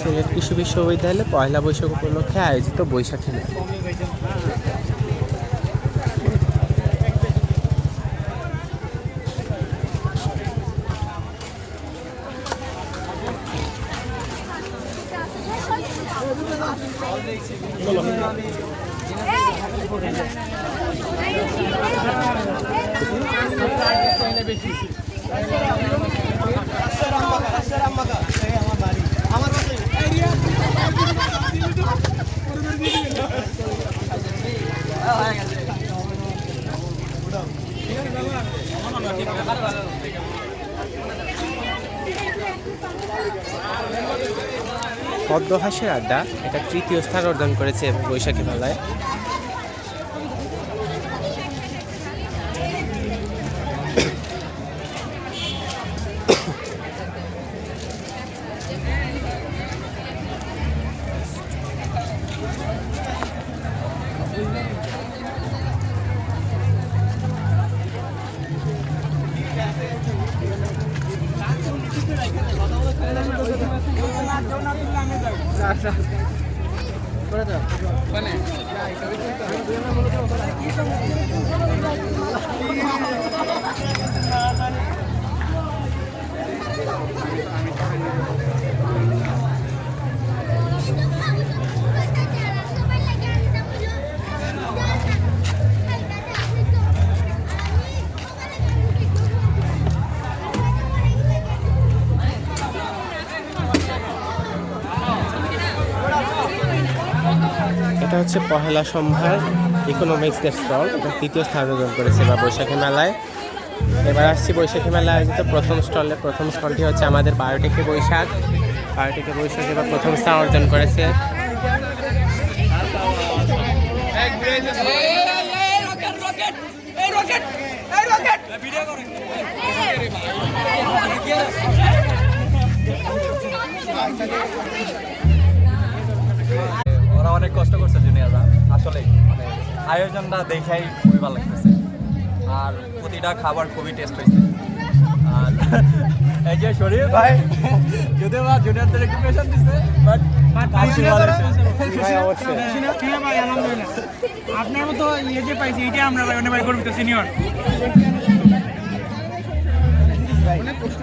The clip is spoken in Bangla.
সিলেট কৃষি বিশ্ববিদ্যালয়ে পয়লা বৈশাখ উপলক্ষে আয়োজিত বৈশাখী মেলা। পদ্মহাসের আড্ডা এটা তৃতীয় স্থান অর্জন করেছে বৈশাখী মেলায়। এটা হচ্ছে পহেলা সম্ভার ইকোনমিক্সের স্টল, এটা তৃতীয় স্থান অর্জন করেছে বা বৈশাখী মেলায়। এবার আসছি বৈশাখী মেলায় আয়োজিত প্রথম স্টলে। প্রথম স্টলটি হচ্ছে আমাদের বায়োটেকে বৈশাখ। বায়োটেকে বৈশাখ এবার প্রথম স্থান অর্জন করেছে। ওরা অনেক কষ্ট করছে জুনিয়ররা, আসলে মানে আয়োজনটা দেখাই খুবই ভালো লাগতেছে, আর প্রতিটা খাবার খুবই টেস্ট হয়েছে। আর এই যে শরীর ভাই যদিও বা জুনিয়রদের একটু প্রেশার দিচ্ছে, বাট আপনার মতো ইয়ে যে পাইছি এইটা আমরা ভাই অনেক ভাই গর্বিত সিনিয়র। অনেক কষ্ট